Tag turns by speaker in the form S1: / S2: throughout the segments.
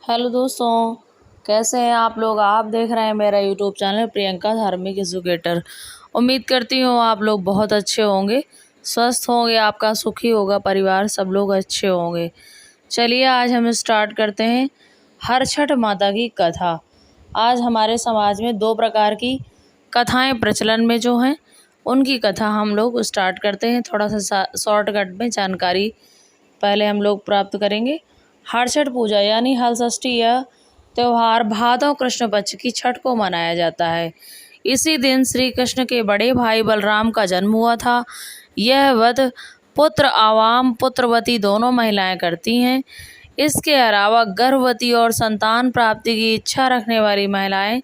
S1: Hello दोस्तों, कैसे हैं आप लोग। आप देख रहे हैं मेरा यूट्यूब चैनल प्रियंका धार्मिक एजुकेटर। उम्मीद करती हूँ आप लोग बहुत अच्छे होंगे, स्वस्थ होंगे, आपका सुखी होगा परिवार, सब लोग अच्छे होंगे। चलिए आज हम स्टार्ट करते हैं हर छठ माता की कथा। आज हमारे समाज में दो प्रकार की कथाएं प्रचलन में जो हैं उनकी कथा हम लोग स्टार्ट करते हैं। थोड़ा सा शॉर्टकट में जानकारी पहले हम लोग प्राप्त करेंगे। हरछठ पूजा यानी हल षष्ठी यह त्यौहार भादव कृष्ण पक्ष की छठ को मनाया जाता है। इसी दिन श्री कृष्ण के बड़े भाई बलराम का जन्म हुआ था। यह व्रत पुत्र आवाम पुत्रवती दोनों महिलाएं करती हैं। इसके अलावा गर्भवती और संतान प्राप्ति की इच्छा रखने वाली महिलाएं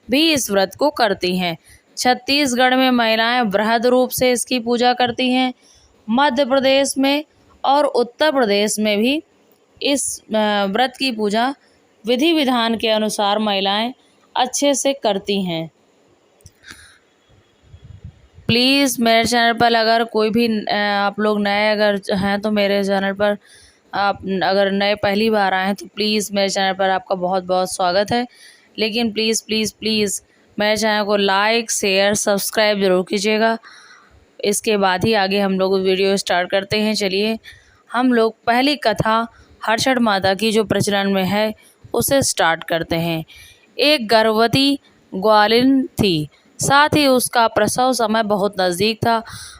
S1: भी इस व्रत को करती हैं। छत्तीसगढ़ में महिलाएं बृहद रूप से इसकी पूजा करती हैं। मध्य प्रदेश में और उत्तर प्रदेश में भी इस व्रत की पूजा विधि विधान के अनुसार महिलाएं अच्छे से करती हैं। प्लीज़ मेरे चैनल पर अगर कोई भी आप लोग नए अगर हैं तो मेरे चैनल पर आप अगर नए पहली बार आए हैं तो प्लीज़ मेरे चैनल पर आपका बहुत बहुत स्वागत है। लेकिन प्लीज़ प्लीज़ प्लीज़ मेरे चैनल को लाइक शेयर सब्सक्राइब ज़रूर कीजिएगा। इसके बाद ही आगे हम लोग वीडियो स्टार्ट करते हैं। चलिए हम लोग पहली कथा हरछठ माता की जो प्रचलन में है उसे स्टार्ट करते हैं। एक गर्भवती ग्वालिन थी, साथ ही उसका प्रसव समय बहुत नज़दीक था।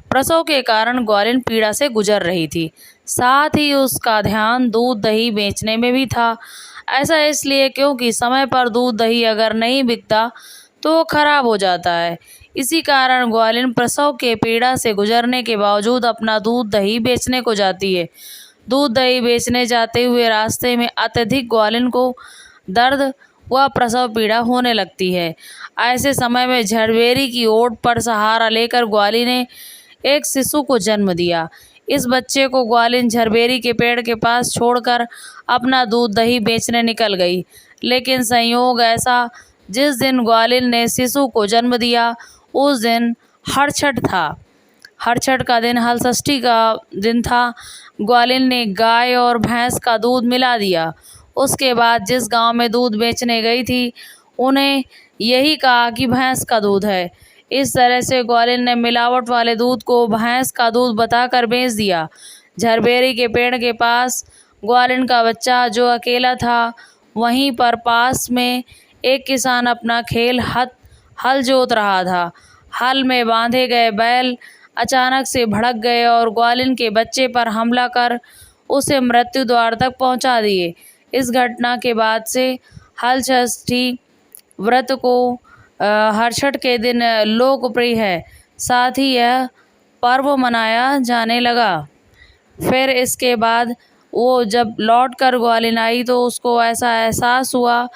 S1: प्रसव के कारण ग्वालिन पीड़ा से गुजर रही थी। साथ ही उसका ध्यान दूध दही बेचने में भी था। ऐसा इसलिए क्योंकि समय पर दूध दही अगर नहीं बिकता तो वो खराब हो जाता है। इसी कारण ग्वालिन प्रसव के पीड़ा से गुजरने के बावजूद अपना दूध दही बेचने को जाती है। दूध दही बेचने जाते हुए रास्ते में अत्यधिक ग्वालिन को दर्द व प्रसव पीड़ा होने लगती है। ऐसे समय में झरबेरी की ओट पर सहारा लेकर ग्वालिन ने एक शिशु को जन्म दिया। इस बच्चे को ग्वालिन झरबेरी के पेड़ के पास छोड़कर अपना दूध दही बेचने निकल गई। लेकिन संयोग ऐसा, जिस दिन ग्वालिन ने शिशु को जन्म दिया उस दिन हरछठ था। हरछठ का दिन हल षष्ठी का दिन था। ग्वालिन ने गाय और भैंस का दूध मिला दिया। उसके बाद जिस गांव में दूध बेचने गई थी उन्हें यही कहा कि भैंस का दूध है। इस तरह से ग्वालिन ने मिलावट वाले दूध को भैंस का दूध बताकर बेच दिया। झरबेरी के पेड़ के पास ग्वालिन का बच्चा जो अकेला था, वहीं पर पास में एक किसान अपना हल जोत रहा था। हल में बांधे गए बैल अचानक से भड़क गए और ग्वालिन के बच्चे पर हमला कर उसे मृत्यु द्वार तक पहुंचा दिए। इस घटना के बाद से हल षष्ठी व्रत को हरछठ के दिन लोकप्रिय है। साथ ही यह पर्व मनाया जाने लगा। फिर इसके बाद वो जब लौट कर ग्वालिन आई तो उसको ऐसा एहसास हुआ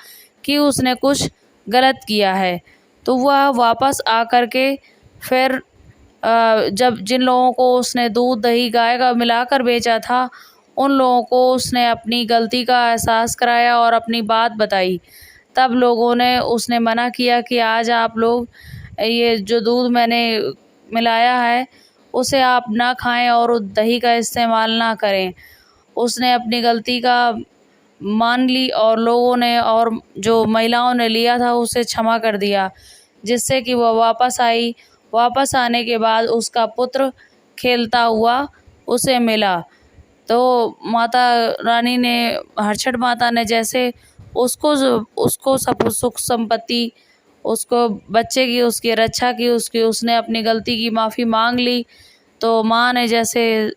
S1: कि उसने कुछ गलत किया है। तो वह वापस आकर के फिर जब जिन लोगों को उसने दूध दही गाय का मिलाकर बेचा था उन लोगों को उसने अपनी गलती का एहसास कराया और अपनी बात बताई। तब लोगों ने उसने मना किया कि आज आप लोग ये जो दूध मैंने मिलाया है उसे आप ना खाएं और उस दही का इस्तेमाल ना करें। उसने अपनी गलती का मान ली और लोगों ने और जो महिलाओं ने लिया था उसे क्षमा कर दिया, जिससे कि वह वापस आई। वापस आने के बाद उसका पुत्र खेलता हुआ उसे मिला। तो माता रानी ने हरछठ माता ने जैसे उसको सब सुख संपत्ति, उसको बच्चे की उसकी रक्षा की, उसने अपनी गलती की माफ़ी मांग ली। तो माँ ने जैसे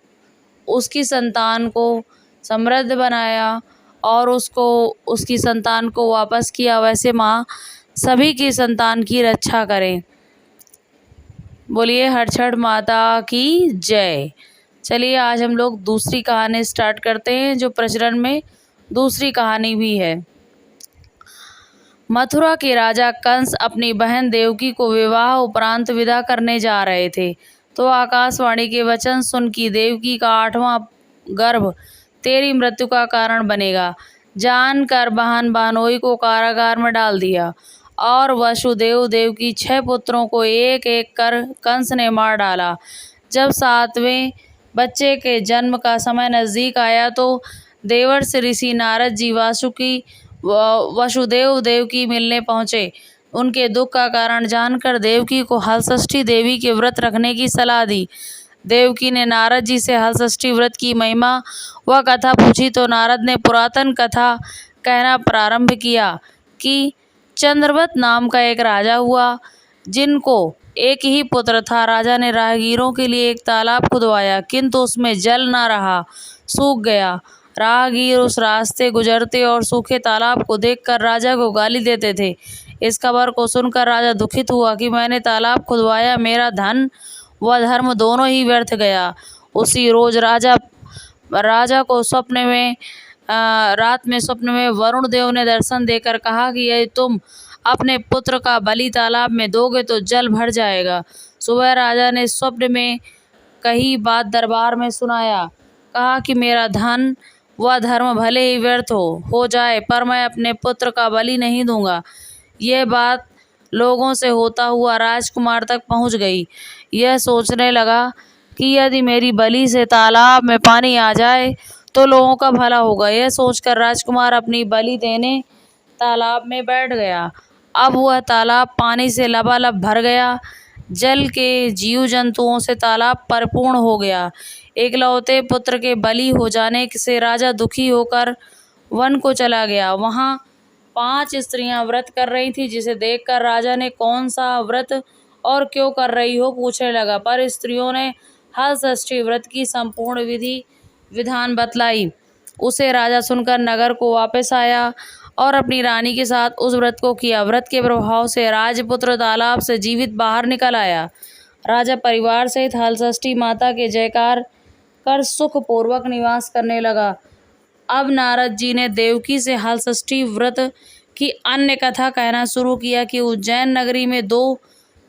S1: उसकी संतान को समृद्ध बनाया और उसको उसकी संतान को वापस किया, वैसे माँ सभी की संतान की रक्षा करें। बोलिए हरछठ माता की जय। चलिए आज हम लोग दूसरी कहानी स्टार्ट करते हैं जो प्रचलन में दूसरी कहानी भी है। मथुरा के राजा कंस अपनी बहन देवकी को विवाह उपरांत विदा करने जा रहे थे तो आकाशवाणी के वचन सुन की देवकी का 8वां गर्भ तेरी मृत्यु का कारण बनेगा जानकर बहन बानोई को कारागार में डाल दिया और वसुदेव देव की 6 पुत्रों को एक एक कर कंस ने मार डाला। जब 7वें बच्चे के जन्म का समय नज़दीक आया तो देवर्षि ऋषि नारद जी वासुकी वसुदेव देवकी मिलने पहुँचे। उनके दुख का कारण जानकर देवकी को हलषष्ठी देवी के व्रत रखने की सलाह दी। देवकी ने नारद जी से हलषष्ठी व्रत की महिमा व कथा पूछी तो नारद ने पुरातन कथा कहना प्रारंभ किया कि चंद्रवत नाम का एक राजा हुआ, जिनको एक ही पुत्र था। राजा ने राहगीरों के लिए एक तालाब खुदवाया, किंतु उसमें जल न रहा, सूख गया। राहगीर उस रास्ते गुजरते और सूखे तालाब को देखकर राजा को गाली देते थे। इस खबर को सुनकर राजा दुखित हुआ कि मैंने तालाब खुदवाया, मेरा धन व धर्म दोनों ही व्यर्थ गया। उसी रोज राजा को रात में स्वप्न में वरुण देव ने दर्शन देकर कहा कि यदि तुम अपने पुत्र का बलि तालाब में दोगे तो जल भर जाएगा। सुबह राजा ने स्वप्न में कही बात दरबार में सुनाया। कहा कि मेरा धन व धर्म भले ही व्यर्थ हो जाए, पर मैं अपने पुत्र का बलि नहीं दूंगा। यह बात लोगों से होता हुआ राजकुमार तक पहुंच गई। यह सोचने लगा कि यदि मेरी बलि से तालाब में पानी आ जाए तो लोगों का भला होगा। यह सोचकर राजकुमार अपनी बलि देने तालाब में बैठ गया। अब वह तालाब पानी से लबालब भर गया। जल के जीव जंतुओं से तालाब परिपूर्ण हो गया। एकलौते पुत्र के बलि हो जाने से राजा दुखी होकर वन को चला गया। वहाँ 5 स्त्रियां व्रत कर रही थी, जिसे देखकर राजा ने कौन सा व्रत और क्यों कर रही हो पूछने लगा, पर स्त्रियों ने हलषष्ठी व्रत की संपूर्ण विधि विधान बतलाई। उसे राजा सुनकर नगर को वापस आया और अपनी रानी के साथ उस व्रत को किया। व्रत के प्रभाव से राजपुत्र तालाब से जीवित बाहर निकल आया। राजा परिवार सहित हलषष्ठी माता के जयकार कर सुख पूर्वक निवास करने लगा। अब नारद जी ने देवकी से हलषष्ठी व्रत की अन्य कथा कहना शुरू किया कि उज्जैन नगरी में 2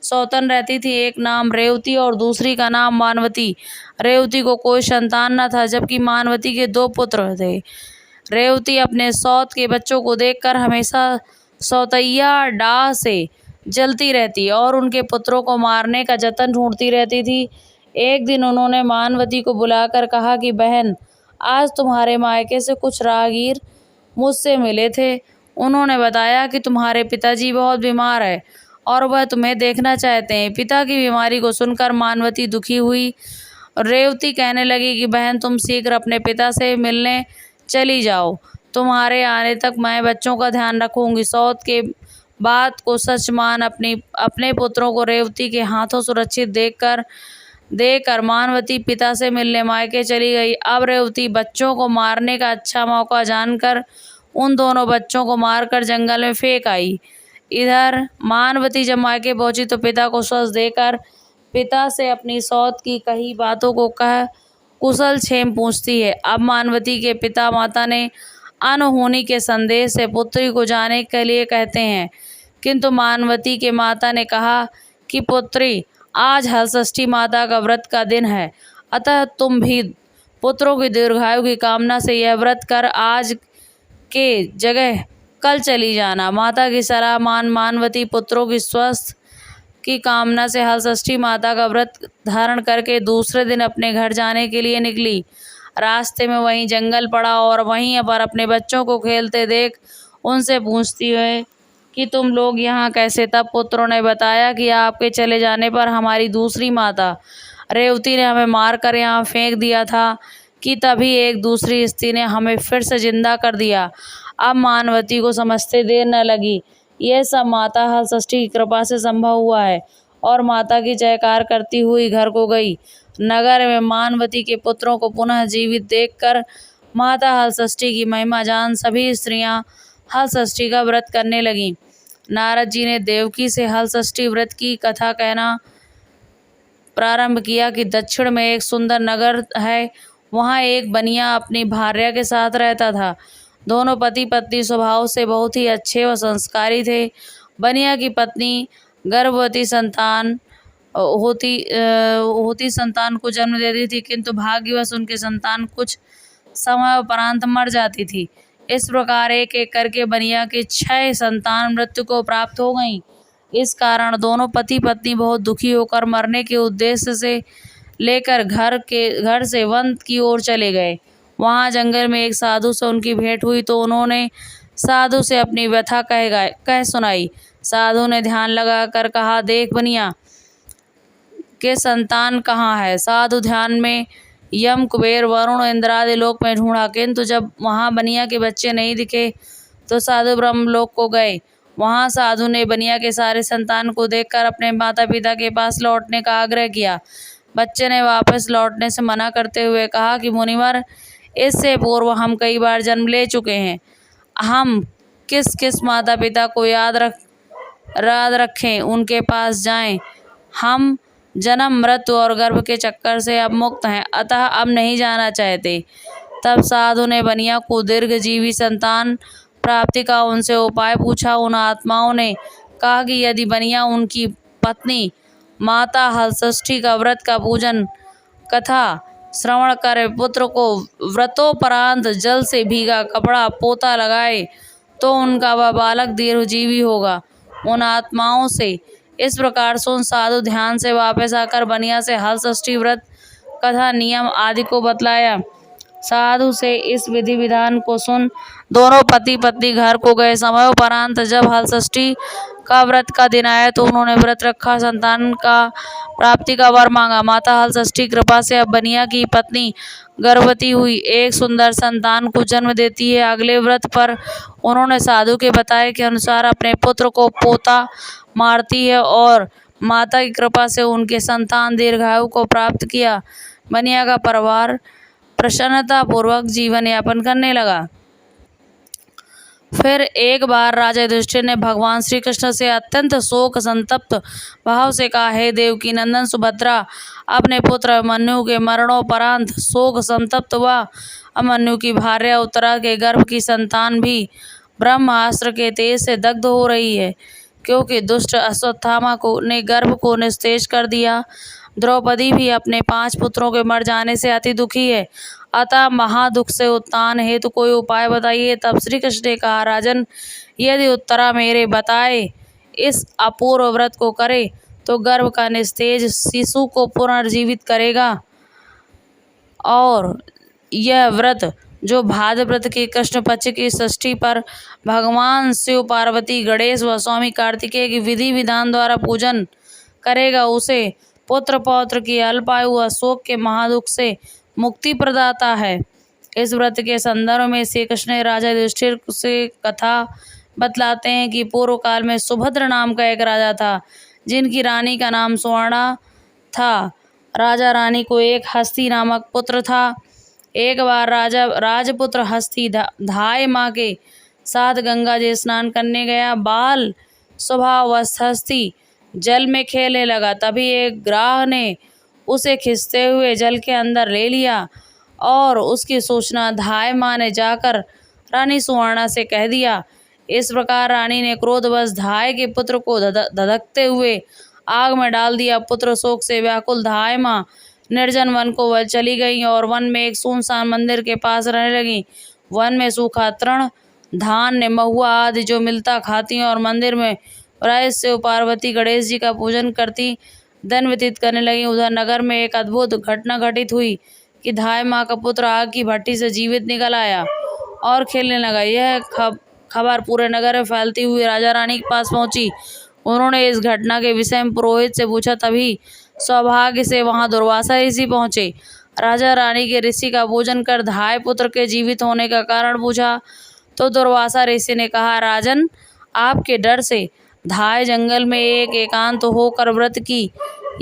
S1: सौतन रहती थी, एक नाम रेवती और दूसरी का नाम मानवती। रेवती को कोई संतान न था, जबकि मानवती के 2 पुत्र थे। रेवती अपने सौत के बच्चों को देखकर हमेशा सौतैया डाह से जलती रहती और उनके पुत्रों को मारने का जतन ढूंढती रहती थी। एक दिन उन्होंने मानवती को बुलाकर कहा कि बहन, आज तुम्हारे मायके से कुछ राहगीर मुझसे मिले थे। उन्होंने बताया कि तुम्हारे पिताजी बहुत बीमार है और वह तुम्हें देखना चाहते हैं। पिता की बीमारी को सुनकर मानवती दुखी हुई। रेवती कहने लगी कि बहन, तुम शीघ्र अपने पिता से मिलने चली जाओ। तुम्हारे आने तक मैं बच्चों का ध्यान रखूंगी। सौत के बात को सच मान अपने पुत्रों को रेवती के हाथों सुरक्षित देकर मानवती पिता से मिलने मायके चली गई। अब रेवती बच्चों को मारने का अच्छा मौका जानकर उन दोनों बच्चों को मारकर जंगल में फेंक आई। इधर मानवती जब मायके पहुंची तो पिता को स्वस्थ देकर पिता से अपनी सौत की कही बातों को कह कुशल क्षेम पूछती है। अब मानवती के पिता माता ने अनहोनी के संदेश से पुत्री को जाने के लिए कहते हैं, किंतु मानवती के माता ने कहा कि पुत्री, आज हलषष्ठी माता का व्रत का दिन है, अतः तुम भी पुत्रों की दीर्घायु की कामना से यह व्रत कर आज के जगह कल चली जाना। माता की सलाह मान मानवती पुत्रों की स्वस्थ की कामना से हलषष्ठी माता का व्रत धारण करके दूसरे दिन अपने घर जाने के लिए निकली। रास्ते में वहीं जंगल पड़ा और वहीं पर अपने बच्चों को खेलते देख उनसे पूछती है कि तुम लोग यहाँ कैसे। तब पुत्रों ने बताया कि आपके चले जाने पर हमारी दूसरी माता रेवती ने हमें मारकर यहाँ फेंक दिया था कि तभी एक दूसरी स्त्री ने हमें फिर से जिंदा कर दिया। अब मानवती को समझते देर न लगी। यह सब माता हलषष्ठी की कृपा से संभव हुआ है और माता की जयकार करती हुई घर को गई। नगर में मानवती के पुत्रों को पुनः जीवित देखकर माता हलषष्ठी की महिमा जान सभी स्त्रियां हलषष्ठी का व्रत करने लगीं। नारद जी ने देवकी से हलषष्ठी व्रत की कथा कहना प्रारंभ किया कि दक्षिण में एक सुंदर नगर है। वहाँ एक बनिया अपनी भार्या के साथ रहता था। दोनों पति पत्नी स्वभाव से बहुत ही अच्छे व संस्कारी थे। बनिया की पत्नी गर्भवती संतान संतान को जन्म देती थी, किंतु भाग्यवश उनकी संतान कुछ समय उपरांत मर जाती थी। इस प्रकार एक एक करके बनिया की 6 संतान मृत्यु को प्राप्त हो गईं। इस कारण दोनों पति पत्नी बहुत दुखी होकर मरने के उद्देश्य से लेकर घर से वन की ओर चले गए। वहाँ जंगल में एक साधु से उनकी भेंट हुई तो उन्होंने साधु से अपनी व्यथा कह सुनाई। साधु ने ध्यान लगाकर कहा, देख बनिया के संतान कहाँ है। साधु ध्यान में यम, कुबेर, वरुण, इंद्र आदि लोक में ढूंढा, किंतु जब वहां बनिया के बच्चे नहीं दिखे तो साधु ब्रह्मलोक को गए। वहां साधु ने बनिया के सारे संतान को देखकर अपने माता पिता के पास लौटने का आग्रह किया। बच्चे ने वापस लौटने से मना करते हुए कहा कि मुनिवर, इससे पूर्व हम कई बार जन्म ले चुके हैं, हम किस किस माता पिता को याद रखें, उनके पास जाएं। हम जन्म, मृत्यु और गर्भ के चक्कर से अब मुक्त हैं, अतः अब नहीं जाना चाहते। तब साधु ने बनिया को दीर्घजीवी संतान प्राप्ति का उनसे उपाय पूछा। उन आत्माओं ने कहा कि यदि बनिया उनकी पत्नी माता हलषष्ठी का व्रत का पूजन कथा श्रवण करे, पुत्र को व्रतोपरांत जल से भीगा कपड़ा पोता लगाए, तो उनका वह बालक दीर्घजीवी होगा। उन आत्माओं से इस प्रकार सुन साधु ध्यान से वापस आकर बनिया से हलषष्ठी व्रत कथा नियम आदि को बतलाया। साधु से इस विधि विधान को सुन दोनों पति पत्नी घर को गए। समयोपरांत जब हलषष्ठी का व्रत का दिन आया तो उन्होंने व्रत रखा, संतान का प्राप्ति का वर मांगा। माता हलषष्ठी कृपा से अब बनिया की पत्नी गर्भवती हुई, एक सुंदर संतान को जन्म देती है। अगले व्रत पर उन्होंने साधु के बताए के अनुसार अपने पुत्र को पोता मारती है और माता की कृपा से उनके संतान दीर्घायु को प्राप्त किया। बनिया का परिवार प्रसन्नता पूर्वक जीवन यापन करने लगा। फिर एक बार राजा युधिष्ठिर ने भगवान श्री कृष्ण से अत्यंत शोक संतप्त भाव से कहा, हे देवकी नंदन सुभद्रा, अपने पुत्र अभिमन्यु के मरणोपरांत शोक संतप्त हुआ। अभिमन्यु की भार्या उत्तरा के गर्भ की संतान भी ब्रह्मास्त्र के तेज से दग्ध हो रही है, क्योंकि दुष्ट अश्वत्थामा ने गर्भ को निस्तेज कर दिया। द्रौपदी भी अपने 5 पुत्रों के मर जाने से अति दुखी है, अतः महादुख से उत्तान हेतु कोई उपाय बताइए। तब श्री कृष्ण ने कहा, राजन, यदि उत्तरा मेरे बताए इस अपूर्व व्रत को करे तो गर्भ का निस्तेज शिशु को पुनर्जीवित करेगा, और यह व्रत जो भाद्र व्रत के कृष्ण पक्ष की षष्ठी पर भगवान शिव, पार्वती, गणेश व स्वामी कार्तिकेय की विधि विधान द्वारा पूजन करेगा, उसे पुत्र पौत्र की अल्पायु व शोक के महादुख से मुक्ति प्रदाता है। इस व्रत के संदर्भ में श्री कृष्ण राजा युधिष्ठिर से कथा बतलाते हैं कि पूर्व काल में सुभद्र नाम का एक राजा था, जिनकी रानी का नाम सुवर्णा था। राजा रानी को एक हस्ती नामक पुत्र था। एक बार राजपुत्र हस्ती धाय माँ के साथ गंगा जी स्नान करने गया। बाल स्वभावस्थ हस्ती जल में खेलने लगा। तभी एक ग्राह ने उसे खींचते हुए जल के अंदर ले लिया और उसकी सूचना धाय माँ ने जाकर रानी सुवर्णा से कह दिया। इस प्रकार रानी ने क्रोधवश धाय के पुत्र को धधकते हुए आग में डाल दिया। पुत्र शोक से व्याकुल धाय माँ निर्जन वन को वह चली गई और वन में एक सुनसान मंदिर के पास रहने लगी। वन में सूखा तृण, धान, महुआ आदि जो मिलता खाती और मंदिर में शिव, पार्वती, गणेश जी का पूजन करती दिन व्यतीत करने लगी। उधर नगर में एक अद्भुत घटना घटित हुई कि धाय माँ का पुत्र आग की भट्टी से जीवित निकल आया और खेलने लगा। यह खबर पूरे नगर में फैलती हुई राजा रानी के पास पहुंची। उन्होंने इस घटना के विषय में पुरोहित से पूछा। तभी सौभाग्य से वहां दुर्वासा ऋषि पहुंचे। राजा रानी के ऋषि का पूजन कर धाय पुत्र के जीवित होने का कारण पूछा तो दुर्वासा ऋषि ने कहा, राजन, आपके डर से धाय जंगल में एकांत होकर व्रत की,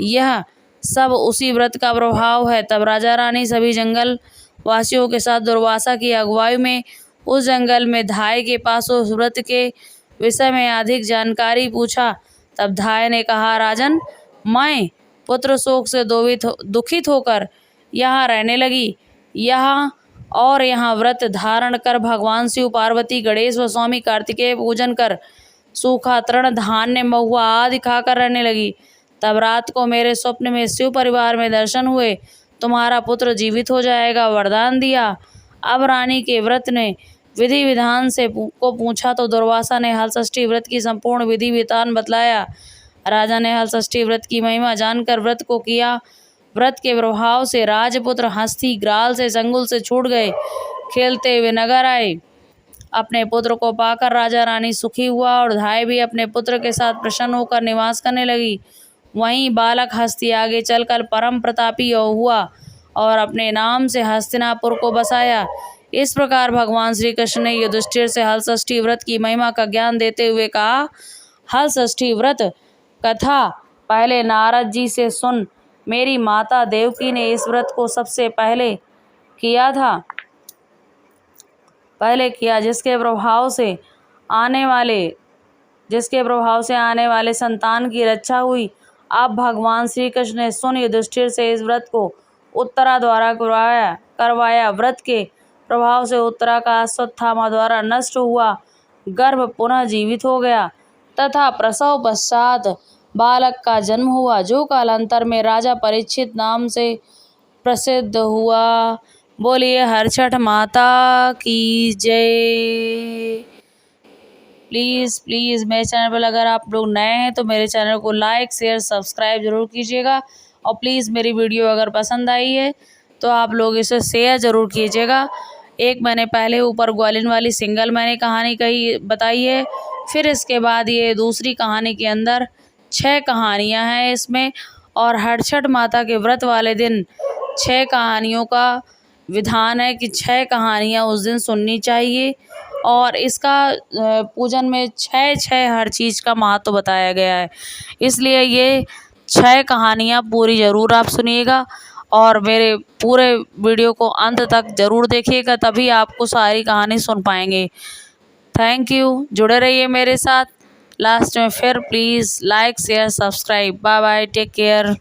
S1: यह सब उसी व्रत का प्रभाव है। तब राजा रानी सभी जंगल वासियों के साथ दुर्वासा की अगुवाई में उस जंगल में धाय के पास उस व्रत के विषय में अधिक जानकारी पूछा। तब धाय ने कहा, राजन, मैं पुत्र शोक से दुखित होकर यहाँ रहने लगी। यहाँ व्रत धारण कर भगवान शिव, पार्वती, गणेश व स्वामी कार्तिकेय पूजन कर सूखा तृण, धान्य, महुआ आदि खाकर रहने लगी। तब रात को मेरे स्वप्न में शिव परिवार में दर्शन हुए। तुम्हारा पुत्र जीवित हो जाएगा, वरदान दिया। अब रानी के व्रत ने विधि विधान से को पूछा तो दुर्वासा ने हलषष्ठी व्रत की संपूर्ण विधि विधान बतलाया। राजा ने हलषष्ठी व्रत की महिमा जानकर व्रत को किया। व्रत के प्रभाव से राजपुत्र हस्ती ग्राल से चंगुल से छूट गए, खेलते हुए नगर आए। अपने पुत्र को पाकर राजा रानी सुखी हुआ और धाय भी अपने पुत्र के साथ प्रसन्न होकर निवास करने लगी। वहीं बालक हस्ती आगे चलकर परम प्रतापी हुआ और अपने नाम से हस्तिनापुर को बसाया। इस प्रकार भगवान श्री कृष्ण ने युधिष्ठिर से हलषष्ठी व्रत की महिमा का ज्ञान देते हुए कहा, हलषष्ठी व्रत कथा पहले नारद जी से सुन। मेरी माता देवकी ने इस व्रत को सबसे पहले किया, जिसके प्रभाव से आने वाले संतान की रक्षा हुई। अब भगवान श्री कृष्ण ने सुन युधिष्ठिर से इस व्रत को उत्तरा द्वारा करवाया। व्रत के प्रभाव से उत्तरा का अश्वत्थामा द्वारा नष्ट हुआ गर्भ पुनः जीवित हो गया तथा प्रसव पश्चात बालक का जन्म हुआ, जो कालांतर में राजा परीक्षित नाम से प्रसिद्ध हुआ। बोलिए हरछठ माता की जय। प्लीज़ मेरे चैनल पर अगर आप लोग नए हैं तो मेरे चैनल को लाइक शेयर सब्सक्राइब ज़रूर कीजिएगा और प्लीज़ मेरी वीडियो अगर पसंद आई है तो आप लोग इसे शेयर ज़रूर कीजिएगा। एक मैंने पहले ऊपर ग्वालिन वाली सिंगल मैंने कहानी बताई है, फिर इसके बाद ये दूसरी कहानी के अंदर 6 कहानियाँ हैं इसमें, और हरछठ माता के व्रत वाले दिन 6 कहानियों का विधान है कि 6 कहानियाँ उस दिन सुननी चाहिए और इसका पूजन में 6 हर चीज़ का महत्व बताया गया है। इसलिए ये 6 कहानियाँ पूरी ज़रूर आप सुनिएगा और मेरे पूरे वीडियो को अंत तक ज़रूर देखिएगा, तभी आपको सारी कहानी सुन पाएंगे। थैंक यू, जुड़े रहिए मेरे साथ। लास्ट में फिर please like share subscribe. Bye bye, take care.